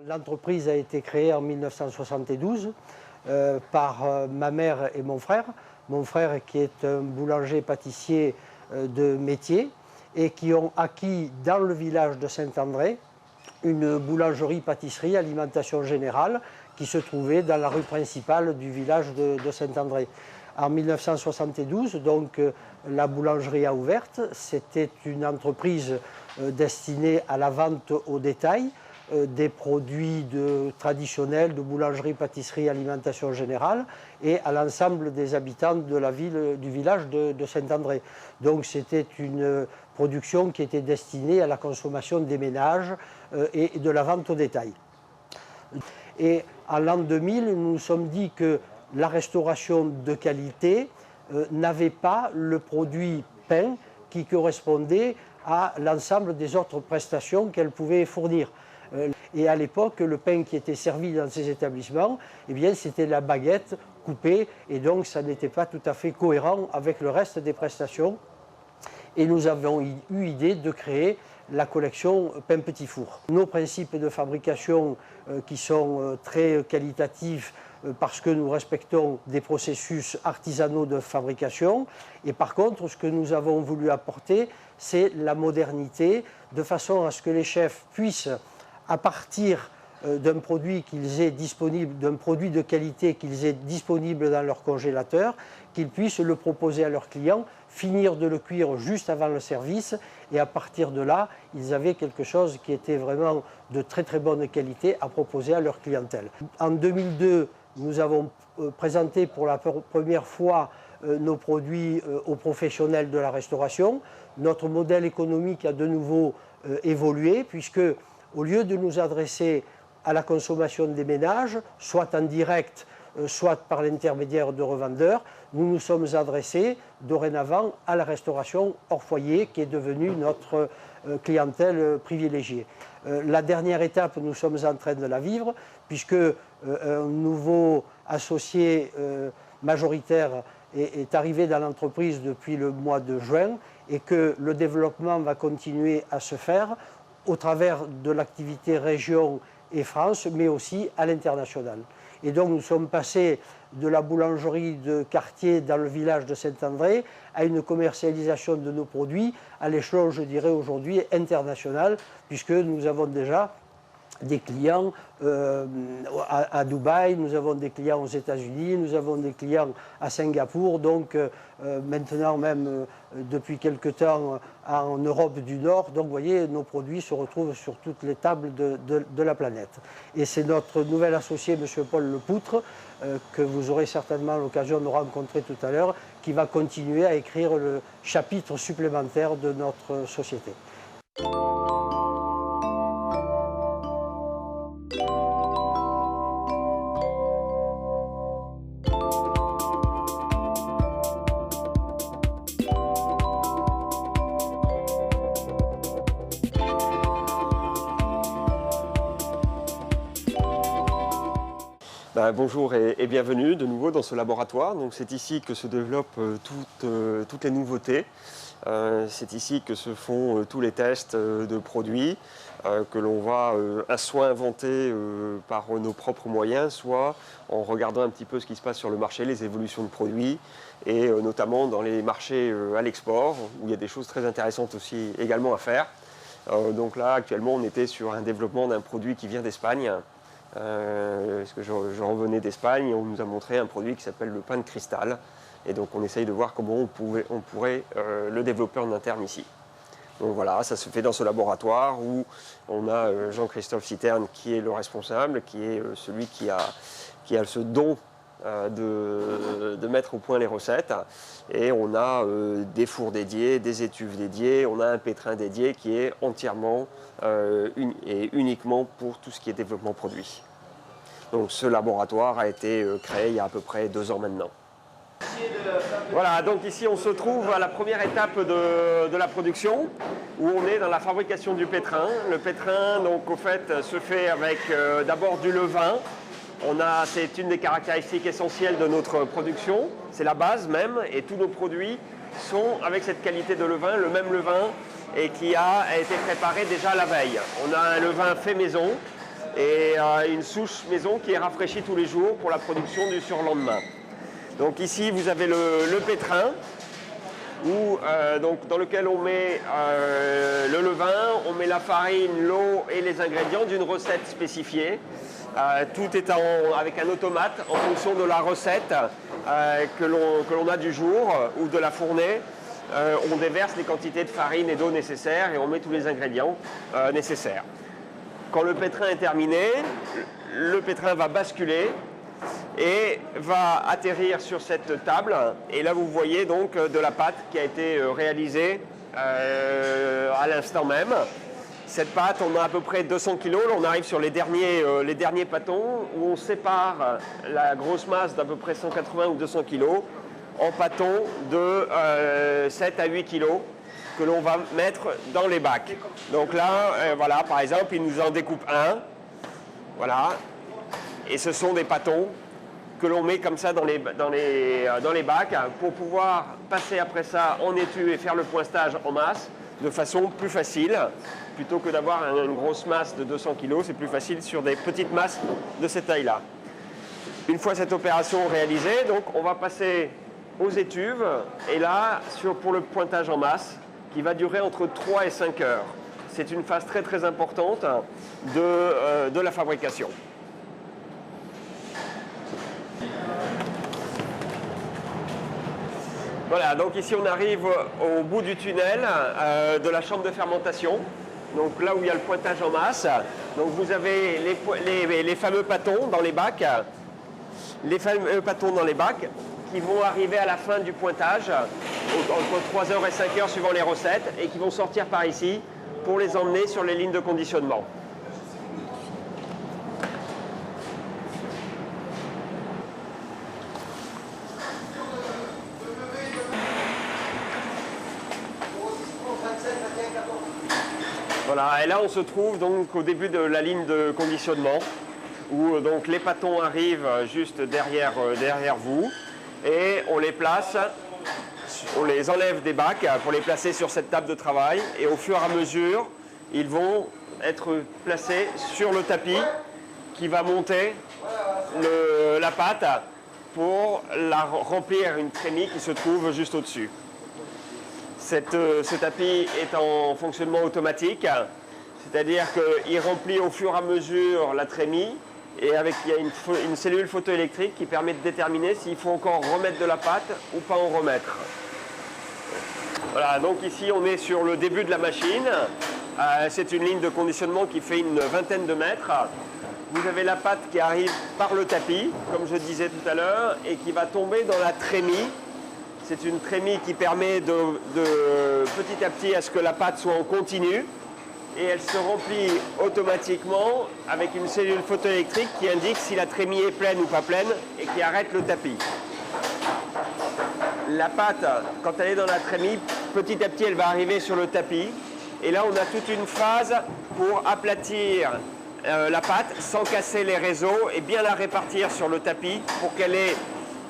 L'entreprise a été créée en 1972 par ma mère et mon frère. Mon frère qui est un boulanger-pâtissier de métier et qui ont acquis dans le village de Saint-André une boulangerie-pâtisserie alimentation générale qui se trouvait dans la rue principale du village de Saint-André. En 1972, donc, la boulangerie a ouvert. C'était une entreprise destinée à la vente au détail des produits traditionnels de boulangerie, pâtisserie, alimentation générale et à l'ensemble des habitants de la ville, du village de Saint-André. Donc c'était une production qui était destinée à la consommation des ménages et de la vente au détail. Et en l'an 2000, nous nous sommes dit que la restauration de qualité n'avait pas le produit pain qui correspondait à l'ensemble des autres prestations qu'elle pouvait fournir. Et à l'époque, le pain qui était servi dans ces établissements, eh bien, c'était la baguette coupée, et donc ça n'était pas tout à fait cohérent avec le reste des prestations. Et nous avons eu l'idée de créer la collection Pain Petit Four. Nos principes de fabrication qui sont très qualitatifs parce que nous respectons des processus artisanaux de fabrication. Et par contre, ce que nous avons voulu apporter, c'est la modernité, de façon à ce que les chefs puissent, à partir d'un produit qu'ils aient disponible, d'un produit de qualité qu'ils aient disponible dans leur congélateur, qu'ils puissent le proposer à leurs clients, finir de le cuire juste avant le service, et à partir de là, ils avaient quelque chose qui était vraiment de très très bonne qualité à proposer à leur clientèle. En 2002, nous avons présenté pour la première fois nos produits aux professionnels de la restauration. Notre modèle économique a de nouveau évolué, puisque au lieu de nous adresser à la consommation des ménages, soit en direct, soit par l'intermédiaire de revendeurs, nous nous sommes adressés dorénavant à la restauration hors foyer, qui est devenue notre clientèle privilégiée. La dernière étape, nous sommes en train de la vivre, puisque un nouveau associé majoritaire est arrivé dans l'entreprise depuis le mois de juin, et que le développement va continuer à se faire au travers de l'activité région et France, mais aussi à l'international. Et donc nous sommes passés de la boulangerie de quartier dans le village de Saint-André à une commercialisation de nos produits à l'échelon, je dirais aujourd'hui, international, puisque nous avons déjà des clients à Dubaï, nous avons des clients aux États-Unis, nous avons des clients à Singapour, donc maintenant même depuis quelque temps en Europe du Nord. Donc vous voyez, nos produits se retrouvent sur toutes les tables de la planète. Et c'est notre nouvel associé, M. Paul Lepoutre, que vous aurez certainement l'occasion de rencontrer tout à l'heure, qui va continuer à écrire le chapitre supplémentaire de notre société. Bonjour et bienvenue de nouveau dans ce laboratoire. C'est ici que se développent toutes les nouveautés. C'est ici que se font tous les tests de produits que l'on va soit inventer par nos propres moyens, soit en regardant un petit peu ce qui se passe sur le marché, les évolutions de produits, et notamment dans les marchés à l'export, où il y a des choses très intéressantes aussi également à faire. Donc là, actuellement, on était sur un développement d'un produit qui vient d'Espagne. Parce que je revenais d'Espagne et on nous a montré un produit qui s'appelle le pain de cristal. Et donc on essaye de voir comment on pourrait le développer en interne ici. Donc voilà, ça se fait dans ce laboratoire où on a Jean-Christophe Citerne qui est le responsable, qui est celui qui a ce don de mettre au point les recettes. Et on a des fours dédiés, des étuves dédiées, on a un pétrin dédié qui est entièrement et uniquement pour tout ce qui est développement produit. Donc ce laboratoire a été créé il y a à peu près 2 ans maintenant. Voilà, donc ici on se trouve à la première étape de la production, où on est dans la fabrication du pétrin. Le pétrin, donc au fait, se fait avec d'abord du levain. C'est une des caractéristiques essentielles de notre production, c'est la base même, et tous nos produits sont avec cette qualité de levain, le même levain, et qui a été préparé déjà la veille. On a un levain fait maison, et une souche maison qui est rafraîchie tous les jours pour la production du surlendemain. Donc ici, vous avez le pétrin, dans lequel on met le levain, on met la farine, l'eau et les ingrédients d'une recette spécifiée. Tout est avec un automate en fonction de la recette que l'on a du jour ou de la fournée. On déverse les quantités de farine et d'eau nécessaires et on met tous les ingrédients nécessaires. Quand le pétrin est terminé, le pétrin va basculer et va atterrir sur cette table. Et là, vous voyez donc de la pâte qui a été réalisée à l'instant même. Cette pâte, on a à peu près 200 kg. Là, on arrive sur les derniers pâtons où on sépare la grosse masse d'à peu près 180 ou 200 kg en pâtons de 7 à 8 kg que l'on va mettre dans les bacs. Donc là, voilà, par exemple, il nous en découpe un. Voilà. Et ce sont des pâtons que l'on met comme ça dans les bacs pour pouvoir passer après ça en étui et faire le pointage en masse de façon plus facile. Plutôt que d'avoir une grosse masse de 200 kg, c'est plus facile sur des petites masses de cette taille-là. Une fois cette opération réalisée, donc on va passer aux étuves et là, pour le pointage en masse, qui va durer entre 3 et 5 heures. C'est une phase très très importante de la fabrication. Voilà, donc ici on arrive au bout du tunnel de la chambre de fermentation. Donc là où il y a le pointage en masse. Donc vous avez les fameux pâtons dans les bacs. Les fameux pâtons dans les bacs qui vont arriver à la fin du pointage, entre 3 heures et 5 heures suivant les recettes, et qui vont sortir par ici pour les emmener sur les lignes de conditionnement. Voilà, et là on se trouve donc au début de la ligne de conditionnement où donc les pâtons arrivent juste derrière vous et on les place, on les enlève des bacs pour les placer sur cette table de travail et au fur et à mesure ils vont être placés sur le tapis qui va monter la pâte pour la remplir une trémie qui se trouve juste au-dessus. Ce tapis est en fonctionnement automatique, c'est-à-dire qu'il remplit au fur et à mesure la trémie et il y a une cellule photoélectrique qui permet de déterminer s'il faut encore remettre de la pâte ou pas en remettre. Voilà, donc ici on est sur le début de la machine. C'est une ligne de conditionnement qui fait une vingtaine de mètres. Vous avez la pâte qui arrive par le tapis, comme je disais tout à l'heure, et qui va tomber dans la trémie. C'est une trémie qui permet de petit à petit à ce que la pâte soit en continu et elle se remplit automatiquement avec une cellule photoélectrique qui indique si la trémie est pleine ou pas pleine et qui arrête le tapis. La pâte, quand elle est dans la trémie, petit à petit elle va arriver sur le tapis et là on a toute une phase pour aplatir la pâte sans casser les réseaux et bien la répartir sur le tapis pour qu'elle ait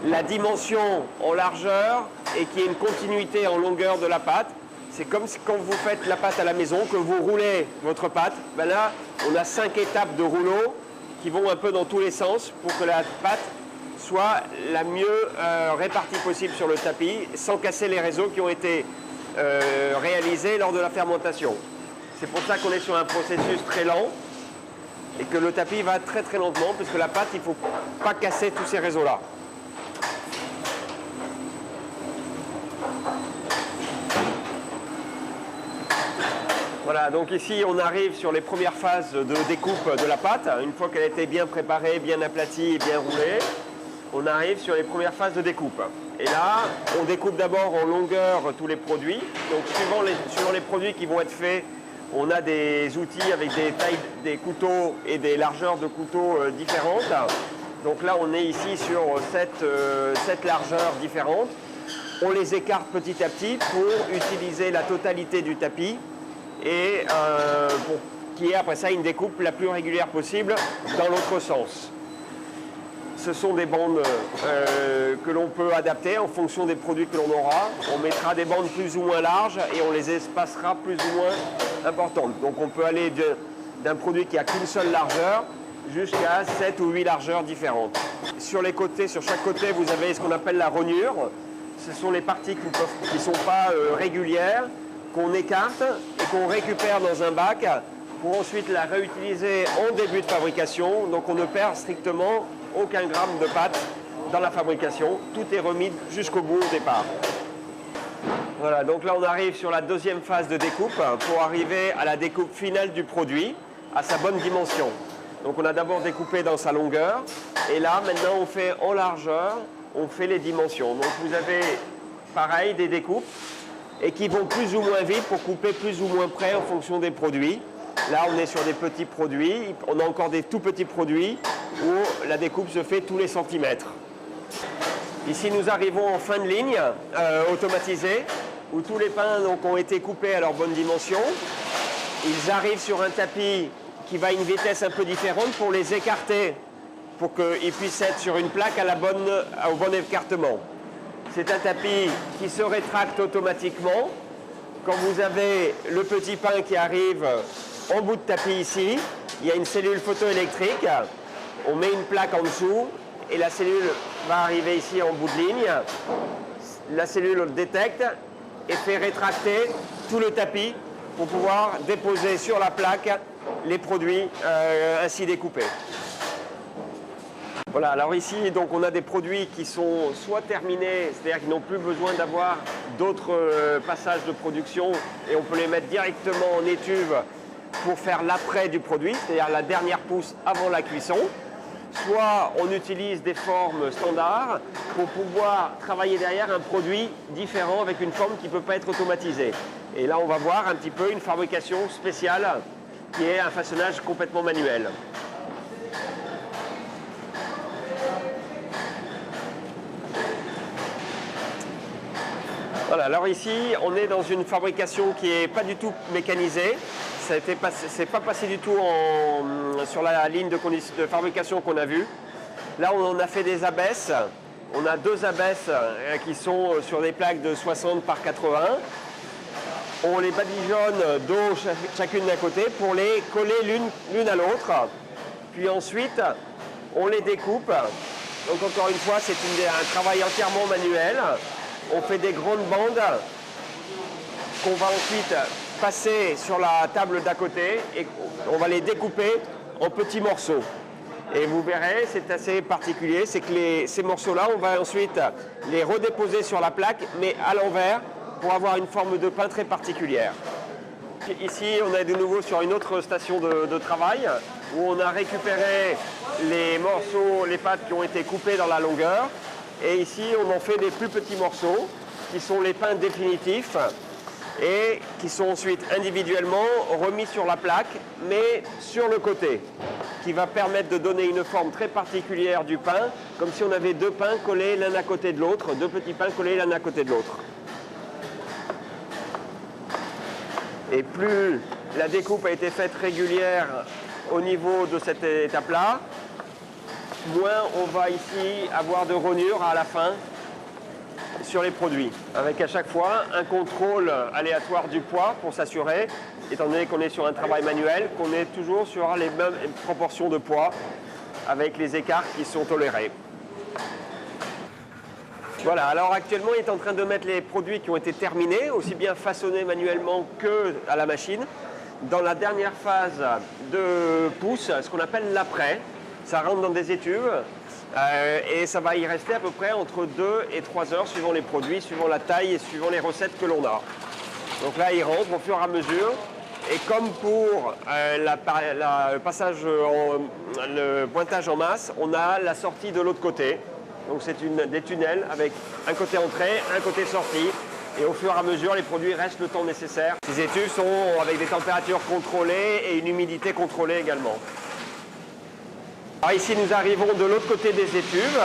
la dimension en largeur et qu'il y ait une continuité en longueur de la pâte. C'est comme quand vous faites la pâte à la maison, que vous roulez votre pâte. Ben là, on a 5 étapes de rouleau qui vont un peu dans tous les sens pour que la pâte soit la mieux répartie possible sur le tapis sans casser les réseaux qui ont été réalisés lors de la fermentation. C'est pour ça qu'on est sur un processus très lent et que le tapis va très très lentement puisque la pâte, il ne faut pas casser tous ces réseaux-là. Voilà, donc ici on arrive sur les premières phases de découpe de la pâte. Une fois qu'elle a été bien préparée, bien aplatie et bien roulée, on arrive sur les premières phases de découpe. Et là, on découpe d'abord en longueur tous les produits. Donc suivant les produits qui vont être faits, on a des outils avec des tailles, des couteaux et des largeurs de couteaux différentes. Donc là, on est ici sur 7 largeurs différentes. On les écarte petit à petit pour utiliser la totalité du tapis et pour qu'il y ait après ça une découpe la plus régulière possible dans l'autre sens. Ce sont des bandes que l'on peut adapter en fonction des produits que l'on aura. On mettra des bandes plus ou moins larges et on les espacera plus ou moins importantes. Donc on peut aller d'un produit qui n'a qu'une seule largeur jusqu'à 7 ou 8 largeurs différentes. Sur les côtés, sur chaque côté, vous avez ce qu'on appelle la rognure. Ce sont les parties qui ne sont pas régulières, qu'on écarte et qu'on récupère dans un bac pour ensuite la réutiliser en début de fabrication. Donc on ne perd strictement aucun gramme de pâte dans la fabrication. Tout est remis jusqu'au bout au départ. Voilà, donc là on arrive sur la deuxième phase de découpe pour arriver à la découpe finale du produit, à sa bonne dimension. Donc on a d'abord découpé dans sa longueur et là maintenant on fait en largeur, on fait les dimensions. Donc vous avez pareil des découpes et qui vont plus ou moins vite pour couper plus ou moins près en fonction des produits. Là on est sur des petits produits, on a encore des tout petits produits où la découpe se fait tous les centimètres. Ici nous arrivons en fin de ligne automatisée où tous les pains donc, ont été coupés à leur bonne dimension. Ils arrivent sur un tapis qui va à une vitesse un peu différente pour les écarter, pour qu'ils puissent être sur une plaque au bon écartement. C'est un tapis qui se rétracte automatiquement. Quand vous avez le petit pain qui arrive en bout de tapis ici, il y a une cellule photoélectrique, on met une plaque en dessous et la cellule va arriver ici en bout de ligne. La cellule le détecte et fait rétracter tout le tapis pour pouvoir déposer sur la plaque les produits ainsi découpés. Voilà, alors ici donc on a des produits qui sont soit terminés, c'est-à-dire qu'ils n'ont plus besoin d'avoir d'autres passages de production et on peut les mettre directement en étuve pour faire l'après du produit, c'est-à-dire la dernière pousse avant la cuisson. Soit on utilise des formes standards pour pouvoir travailler derrière un produit différent avec une forme qui ne peut pas être automatisée. Et là on va voir un petit peu une fabrication spéciale qui est un façonnage complètement manuel. Voilà, alors ici on est dans une fabrication qui n'est pas du tout mécanisée. C'est pas passé du tout sur la ligne de fabrication qu'on a vue. Là, on a fait des abaisses. On a deux abaisses qui sont sur des plaques de 60 par 80. On les badigeonne d'eau chacune d'un côté pour les coller l'une à l'autre. Puis ensuite, on les découpe. Donc encore une fois, c'est un travail entièrement manuel. On fait des grandes bandes qu'on va ensuite passer sur la table d'à côté et on va les découper en petits morceaux. Et vous verrez, c'est assez particulier, c'est que ces morceaux-là, on va ensuite les redéposer sur la plaque, mais à l'envers, pour avoir une forme de pain très particulière. Ici, on est de nouveau sur une autre station de travail, où on a récupéré les morceaux, les pâtes qui ont été coupées dans la longueur. Et ici, on en fait des plus petits morceaux, qui sont les pains définitifs, et qui sont ensuite individuellement remis sur la plaque, mais sur le côté, qui va permettre de donner une forme très particulière du pain, comme si on avait deux pains collés l'un à côté de l'autre, deux petits pains collés l'un à côté de l'autre. Et plus la découpe a été faite régulière au niveau de cette étape-là, moins on va ici avoir de rognures à la fin sur les produits, avec à chaque fois un contrôle aléatoire du poids pour s'assurer, étant donné qu'on est sur un travail manuel, qu'on est toujours sur les mêmes proportions de poids avec les écarts qui sont tolérés. Voilà, alors actuellement il est en train de mettre les produits qui ont été terminés, aussi bien façonnés manuellement que à la machine, dans la dernière phase de pousse, ce qu'on appelle l'après. Ça rentre dans des étuves. Et ça va y rester à peu près entre 2 et 3 heures suivant les produits, suivant la taille et suivant les recettes que l'on a. Donc là, il rentre au fur et à mesure. Et comme pour le pointage en masse, on a la sortie de l'autre côté. Donc c'est des tunnels avec un côté entrée, un côté sortie. Et au fur et à mesure, les produits restent le temps nécessaire. Ces étuves sont avec des températures contrôlées et une humidité contrôlée également. Alors ici, nous arrivons de l'autre côté des étuves,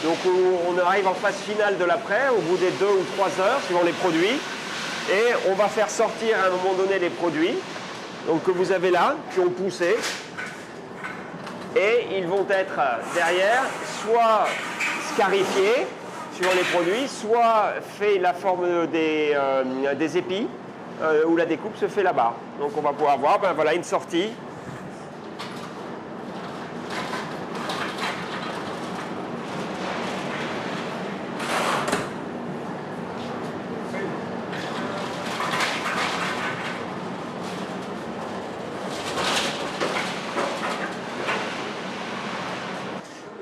donc on arrive en phase finale de l'après, au bout des 2 ou 3 heures, suivant les produits. Et on va faire sortir à un moment donné les produits, donc que vous avez là, qui ont poussé. Et ils vont être derrière, soit scarifiés, suivant les produits, soit fait la forme des épis, où la découpe se fait là-bas. Donc on va pouvoir voir, ben voilà, une sortie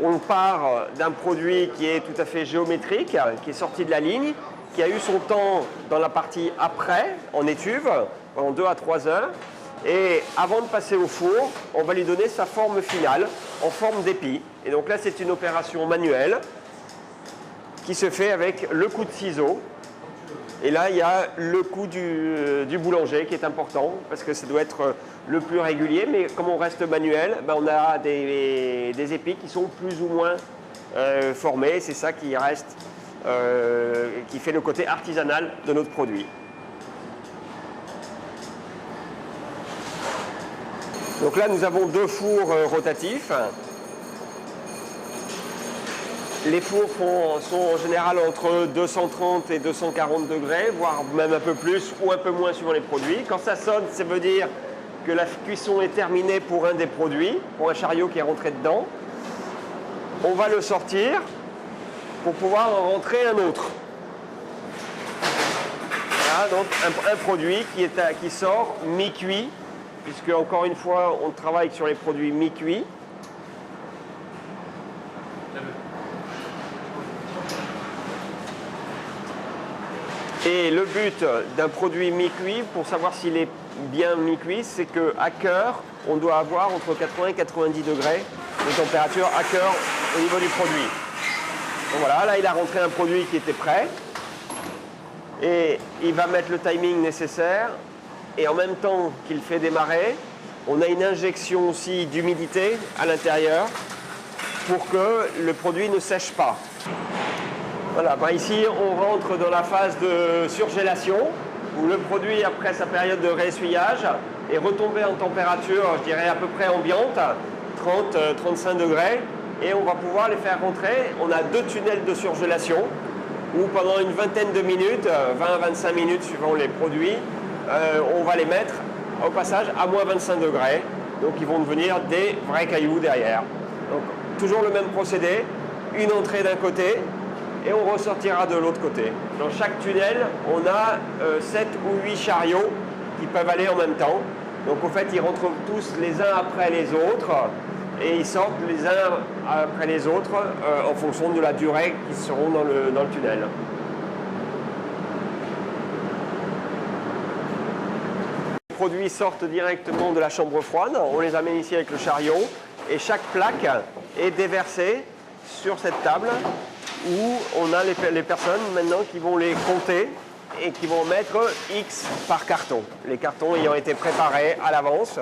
on part d'un produit qui est tout à fait géométrique, qui est sorti de la ligne, qui a eu son temps dans la partie après, en étuve, pendant 2 à 3 heures. Et avant de passer au four, on va lui donner sa forme finale, en forme d'épi. Et donc là, c'est une opération manuelle qui se fait avec le coup de ciseau. Et là, il y a le coup du boulanger qui est important, parce que ça doit être le plus régulier. Mais comme on reste manuel, ben on a des épis qui sont plus ou moins formés. C'est ça qui reste, qui fait le côté artisanal de notre produit. Donc là, nous avons 2 fours rotatifs. Les fours sont en général entre 230 et 240 degrés, voire même un peu plus ou un peu moins suivant les produits. Quand ça sonne, ça veut dire que la cuisson est terminée pour un des produits, pour un chariot qui est rentré dedans. On va le sortir pour pouvoir en rentrer un autre. Voilà, donc un produit qui sort mi-cuit, puisque encore une fois, on travaille sur les produits mi-cuits. Et le but d'un produit mi-cuit, pour savoir s'il est bien mi-cuit, c'est qu'à cœur, on doit avoir entre 80 et 90 degrés de température à cœur au niveau du produit. Donc voilà, là il a rentré un produit qui était prêt. Et il va mettre le timing nécessaire. Et en même temps qu'il fait démarrer, on a une injection aussi d'humidité à l'intérieur pour que le produit ne sèche pas. Voilà, ben ici on rentre dans la phase de surgélation où le produit, après sa période de réessuyage, est retombé en température, je dirais à peu près ambiante, 30-35 degrés, et on va pouvoir les faire rentrer. On a 2 tunnels de surgélation où pendant une vingtaine de minutes, 20 à 25 minutes suivant les produits, on va les mettre au passage à moins 25 degrés. Donc ils vont devenir des vrais cailloux derrière. Donc toujours le même procédé, une entrée d'un côté et on ressortira de l'autre côté. Dans chaque tunnel, on a 7 ou 8 chariots qui peuvent aller en même temps. Donc en fait, ils rentrent tous les uns après les autres et ils sortent les uns après les autres en fonction de la durée qu'ils seront dans le tunnel. Les produits sortent directement de la chambre froide. On les amène ici avec le chariot et chaque plaque est déversée sur cette table où on a les personnes maintenant qui vont les compter et qui vont mettre X par carton. Les cartons ayant été préparés à l'avance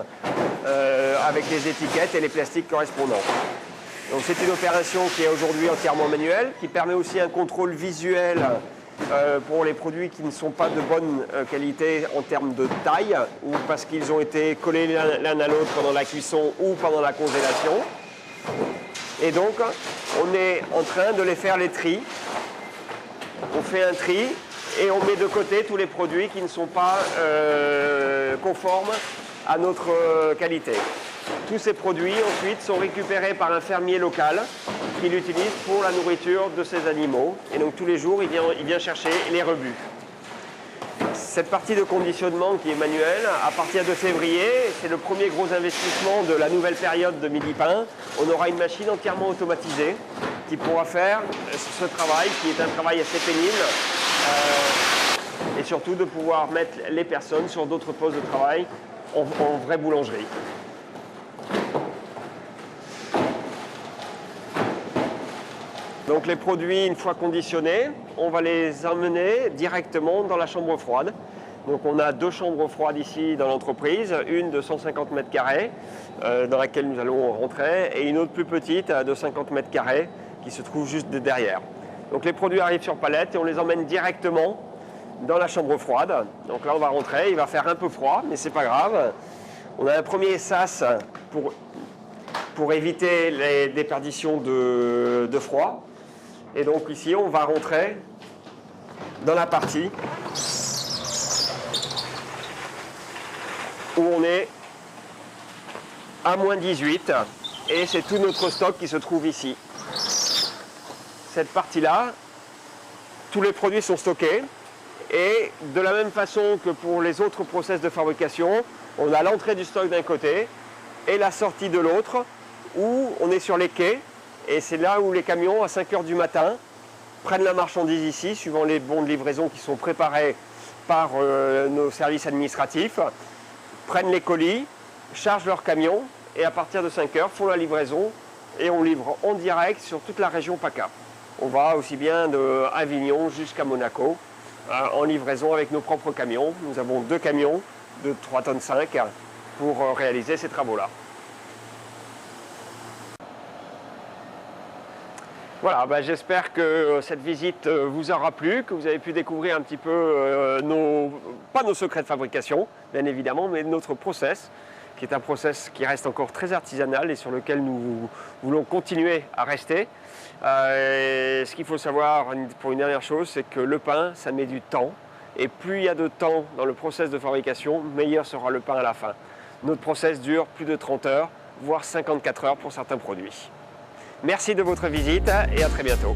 avec les étiquettes et les plastiques correspondants. Donc c'est une opération qui est aujourd'hui entièrement manuelle, qui permet aussi un contrôle visuel pour les produits qui ne sont pas de bonne qualité en termes de taille ou parce qu'ils ont été collés l'un à l'autre pendant la cuisson ou pendant la congélation. Et donc, on est en train de les faire les tris. On fait un tri et on met de côté tous les produits qui ne sont pas conformes à notre qualité. Tous ces produits ensuite sont récupérés par un fermier local qui l'utilise pour la nourriture de ses animaux. Et donc tous les jours, il vient chercher les rebuts. Cette partie de conditionnement qui est manuelle, à partir de février, c'est le premier gros investissement de la nouvelle période de Midi-Pain. On aura une machine entièrement automatisée qui pourra faire ce travail, qui est un travail assez pénible, et surtout de pouvoir mettre les personnes sur d'autres postes de travail en vraie boulangerie. Donc les produits, une fois conditionnés, on va les emmener directement dans la chambre froide. Donc on a 2 chambres froides ici dans l'entreprise, une de 150 mètres carrés dans laquelle nous allons rentrer et une autre plus petite de 50 mètres carrés qui se trouve juste derrière. Donc les produits arrivent sur palette et on les emmène directement dans la chambre froide. Donc là on va rentrer, il va faire un peu froid mais c'est pas grave. On a un premier sas pour éviter les déperditions de froid. Et donc ici, on va rentrer dans la partie où on est à moins 18 et c'est tout notre stock qui se trouve ici. Cette partie-là, tous les produits sont stockés et de la même façon que pour les autres process de fabrication, on a l'entrée du stock d'un côté et la sortie de l'autre où on est sur les quais Et c'est là où les camions, à 5 h du matin, prennent la marchandise ici, suivant les bons de livraison qui sont préparés par nos services administratifs, prennent les colis, chargent leur camion et à partir de 5 h font la livraison et on livre en direct sur toute la région PACA. On va aussi bien de Avignon jusqu'à Monaco en livraison avec nos propres camions. Nous avons 2 camions de 3,5 tonnes pour réaliser ces travaux-là. Voilà, j'espère que cette visite vous aura plu, que vous avez pu découvrir un petit peu pas nos secrets de fabrication, bien évidemment, mais notre process, qui est un process qui reste encore très artisanal et sur lequel nous voulons continuer à rester. Ce qu'il faut savoir pour une dernière chose, c'est que le pain, ça met du temps. Et plus il y a de temps dans le process de fabrication, meilleur sera le pain à la fin. Notre process dure plus de 30 heures, voire 54 heures pour certains produits. Merci de votre visite et à très bientôt.